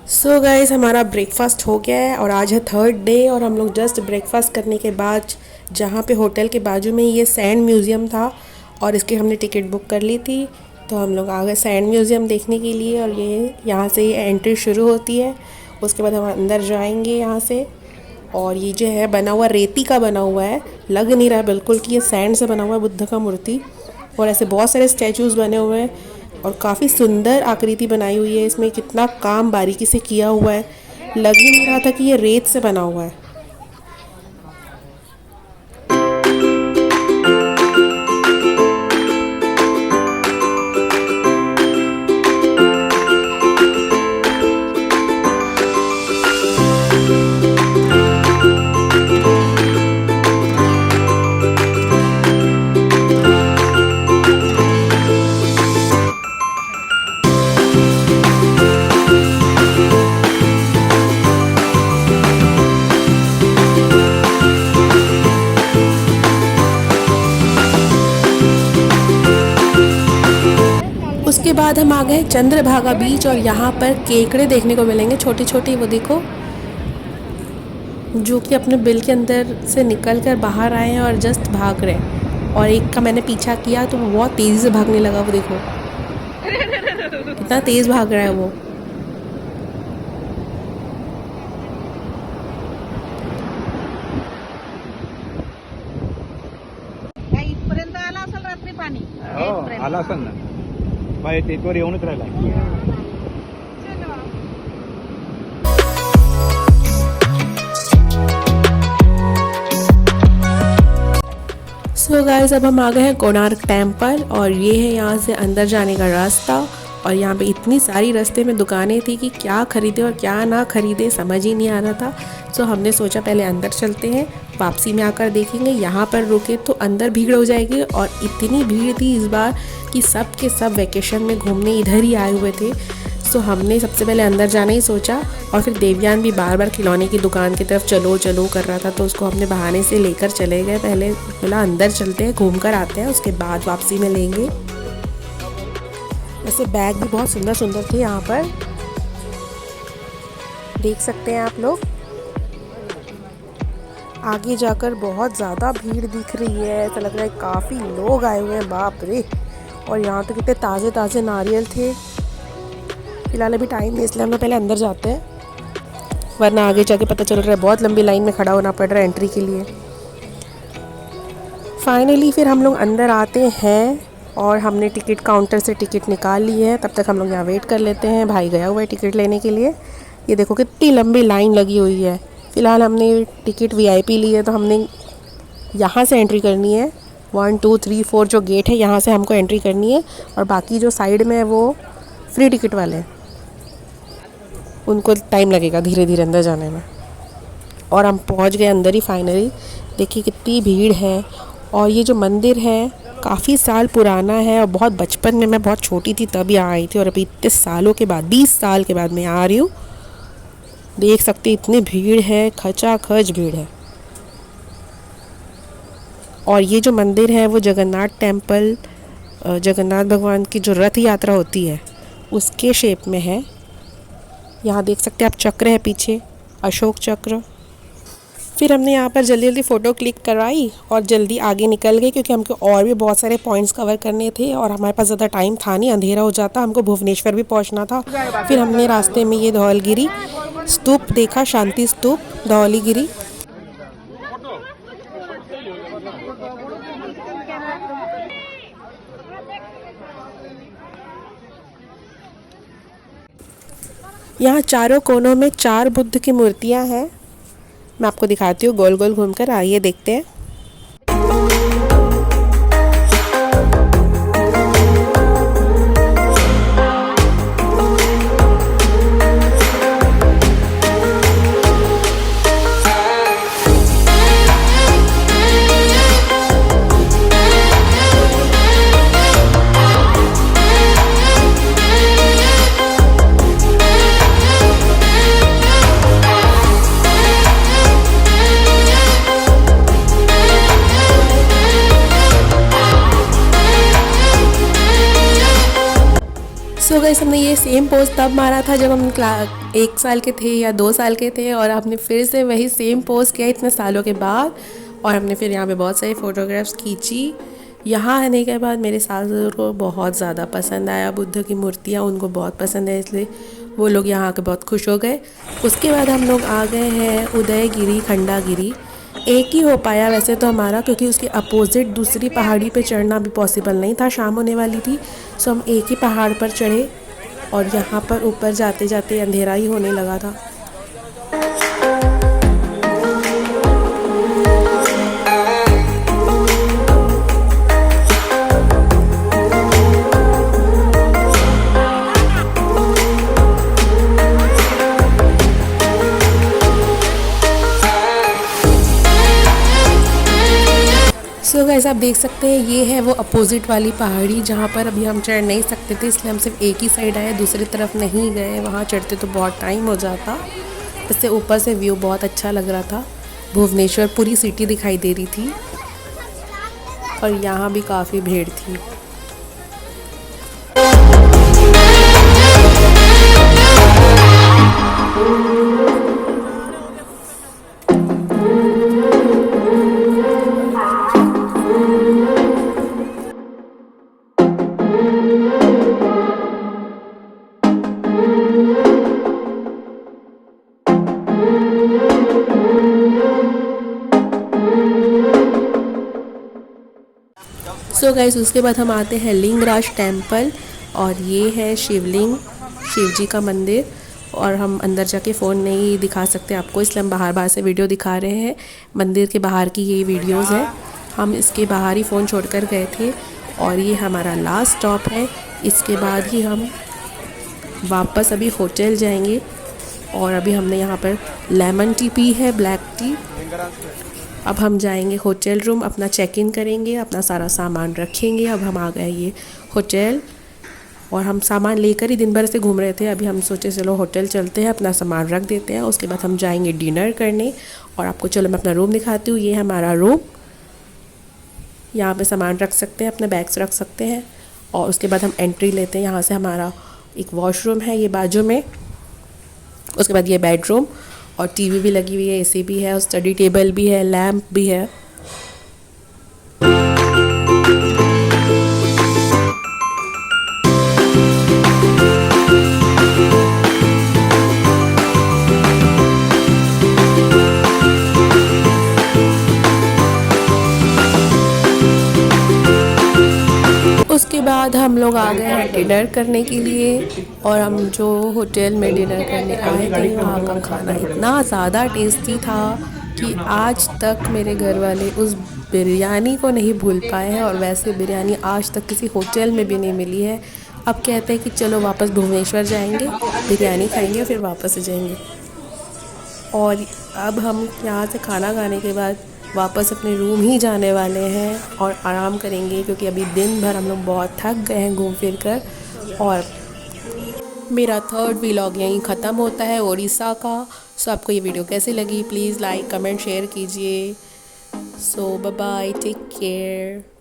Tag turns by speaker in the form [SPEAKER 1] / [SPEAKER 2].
[SPEAKER 1] So guys हमारा breakfast हो गया है और आज है थर्ड डे और हम लोग जस्ट ब्रेकफास्ट करने के बाद जहाँ पे होटल के बाजू में ये सैंड म्यूज़ियम था और इसकी हमने टिकट बुक कर ली थी। तो हम लोग आ गए सैंड म्यूज़ियम देखने के लिए और ये यहाँ से ये एंट्री शुरू होती है। उसके बाद हम अंदर जाएंगे यहाँ से। और ये जो है बना हुआ रेती का बना हुआ है, लग नहीं रहा बिल्कुल कि ये सैंड से बना हुआ है बुद्ध का मूर्ति। और ऐसे बहुत सारे स्टैचूज़ बने हुए हैं और काफ़ी सुंदर आकृति बनाई हुई है। इसमें कितना काम बारीकी से किया हुआ है, लग ही नहीं रहा था कि ये रेत से बना हुआ है। उसके बाद हम आ गए चंद्रभागा बीच और यहाँ पर केकड़े देखने को मिलेंगे छोटे छोटे, वो देखो, जो कि अपने बिल के अंदर से निकल कर बाहर आए हैं और जस्ट भाग रहे हैं। और एक का मैंने पीछा किया तो वो बहुत तेज़ी से भागने लगा, वो देखो कितना तेज़ भाग रहा है वो।
[SPEAKER 2] इथपर्यंत आला असेल रात्री पाणी
[SPEAKER 3] आला असेल ना, बाय तिथवर येऊनच राहिला.
[SPEAKER 1] सो गाइस अब हम आ गए हैं कोणार्क टेम्पल और ये है यहाँ से अंदर जाने का रास्ता। और यहाँ पे इतनी सारी रास्ते में दुकानें थी कि क्या खरीदे और क्या ना खरीदे समझ ही नहीं आ रहा था। सो हमने सोचा पहले अंदर चलते हैं, वापसी में आकर देखेंगे। यहाँ पर रुके तो अंदर भीड़ हो जाएगी और इतनी भीड़ थी इस बार कि सब के सब वैकेशन में घूमने इधर ही आए हुए थे। सो हमने सबसे पहले अंदर जाना ही सोचा और फिर देवयान भी बार बार खिलौने की दुकान की तरफ चलो चलो कर रहा था, तो उसको हमने बहाने से लेकर चले गए। पहले बोला अंदर चलते हैं, घूम कर आते हैं, उसके बाद वापसी में लेंगे। वैसे बैग भी बहुत सुंदर सुंदर थे यहाँ पर, देख सकते हैं आप लोग। आगे जाकर बहुत ज़्यादा भीड़ दिख रही है, ऐसा लग रहा है काफ़ी लोग आए हुए हैं, बाप रे। और यहाँ तो कितने ताज़े ताज़े नारियल थे। फिलहाल अभी टाइम नहीं, इसलिए हम लोग पहले अंदर जाते हैं, वरना आगे जाके पता चल रहा है बहुत लंबी लाइन में खड़ा होना पड़ रहा है एंट्री के लिए। फाइनली फिर हम लोग अंदर आते हैं और हमने टिकट काउंटर से टिकट निकाल ली है। तब तक हम लोग यहाँ वेट कर लेते हैं, भाई गया हुआ है टिकट लेने के लिए। ये देखो कितनी लंबी लाइन लगी हुई है। फ़िलहाल हमने टिकट वीआईपी ली है, तो हमने यहाँ से एंट्री करनी है। 1 2 3 4 जो गेट है यहाँ से हमको एंट्री करनी है, और बाकी जो साइड में है वो फ्री टिकट वाले हैं, उनको टाइम लगेगा धीरे धीरे अंदर जाने में। और हम पहुँच गए अंदर ही फाइनली। देखिए कितनी भीड़ है। और ये जो मंदिर है काफ़ी साल पुराना है और बहुत बचपन में मैं बहुत छोटी थी तब यहाँ आई थी, और अभी इतने सालों के बाद 20 साल के बाद मैं यहाँ आ रही हूँ। देख सकते इतनी भीड़ है, खचाखच भीड़ है। और ये जो मंदिर है वो जगन्नाथ टेम्पल, जगन्नाथ भगवान की जो रथ यात्रा होती है उसके शेप में है। यहाँ देख सकते हैं आप, चक्र है पीछे, अशोक चक्र। फिर हमने यहाँ पर जल्दी जल्दी फ़ोटो क्लिक करवाई और जल्दी आगे निकल गए, क्योंकि हमको और भी बहुत सारे पॉइंट्स कवर करने थे और हमारे पास ज़्यादा टाइम था नहीं, अंधेरा हो जाता, हमको भुवनेश्वर भी पहुँचना था। फिर हमने रास्ते में ये धौलगिरी स्तूप देखा, शांति स्तूप धौलीगिरी। यहाँ चारों कोनों में 4 बुद्ध की मूर्तियाँ हैं। मैं आपको दिखाती हूँ गोल गोल घूमकर, आइए देखते हैं। गाइस हमने ये सेम पोज तब मारा था जब हम 1 साल के थे या 2 साल के थे, और आपने फिर से वही सेम पोज किया इतने सालों के बाद। और हमने फिर यहाँ पे बहुत सारी फ़ोटोग्राफ्स खींची। यहाँ आने के बाद मेरे सास को बहुत ज़्यादा पसंद आया, बुद्ध की मूर्तियाँ उनको बहुत पसंद है, इसलिए वो लोग यहाँ आके बहुत खुश हो गए। उसके बाद हम लोग आ गए हैं उदयगिरी खंडागिरी। एक ही हो पाया वैसे तो हमारा, क्योंकि उसके अपोजिट दूसरी पहाड़ी पे चढ़ना भी पॉसिबल नहीं था, शाम होने वाली थी। सो हम एक ही पहाड़ पर चढ़े और यहाँ पर ऊपर जाते जाते अंधेरा ही होने लगा था। सो गाइस आप देख सकते हैं ये है वो अपोजिट वाली पहाड़ी जहाँ पर अभी हम चढ़ नहीं सकते थे, इसलिए हम सिर्फ एक ही साइड आए, दूसरी तरफ नहीं गए। वहाँ चढ़ते तो बहुत टाइम हो जाता। इससे ऊपर से व्यू बहुत अच्छा लग रहा था, भुवनेश्वर पूरी सिटी दिखाई दे रही थी, और यहाँ भी काफ़ी भीड़ थी। सो गाइस उसके बाद हम आते हैं लिंगराज टेम्पल, और ये है शिवलिंग, शिव जी का मंदिर। और हम अंदर जाके फ़ोन नहीं दिखा सकते आपको, इसलिए हम बाहर से वीडियो दिखा रहे हैं। मंदिर के बाहर की ये वीडियोस है। हम इसके बाहर ही फ़ोन छोड़कर गए थे, और ये हमारा लास्ट स्टॉप है। इसके बाद ही हम वापस अभी होटल जाएंगे। और अभी हमने यहाँ पर लेमन टी पी है, ब्लैक टी। अब हम जाएंगे होटल रूम, अपना चेक इन करेंगे, अपना सारा सामान रखेंगे। अब हम आ गए ये होटल, और हम सामान लेकर ही दिन भर से घूम रहे थे। अभी हम सोचे चलो होटल चलते हैं, अपना सामान रख देते हैं, उसके बाद हम जाएंगे डिनर करने। और आपको चलो मैं अपना रूम दिखाती हूँ। ये है हमारा रूम, यहाँ पे सामान रख सकते हैं, अपने बैग्स रख सकते हैं। और उसके बाद हम एंट्री लेते हैं, यहाँ से हमारा एक वॉशरूम है ये बाजू में। उसके बाद ये बेडरूम, और टीवी भी लगी हुई है, एसी भी है, और स्टडी टेबल भी है, लैम्प भी है। उसके बाद हम लोग आ गए हैं डिनर करने के लिए। और हम जो होटल में डिनर करने आए थे वहाँ का खाना इतना ज़्यादा टेस्टी था कि आज तक मेरे घर वाले उस बिरयानी को नहीं भूल पाए हैं। और वैसे बिरयानी आज तक किसी होटल में भी नहीं मिली है। अब कहते हैं कि चलो वापस भुवनेश्वर जाएंगे, बिरयानी खाएंगे, फिर वापस जाएंगे। और अब हम यहाँ से खाना खाने के बाद वापस अपने रूम ही जाने वाले हैं और आराम करेंगे, क्योंकि अभी दिन भर हम लोग बहुत थक गए हैं घूम फिर कर। और मेरा 3rd व्लॉग यहीं ख़त्म होता है उड़ीसा का। सो आपको ये वीडियो कैसी लगी प्लीज़ लाइक कमेंट शेयर कीजिए। सो बाय बाय, टेक केयर।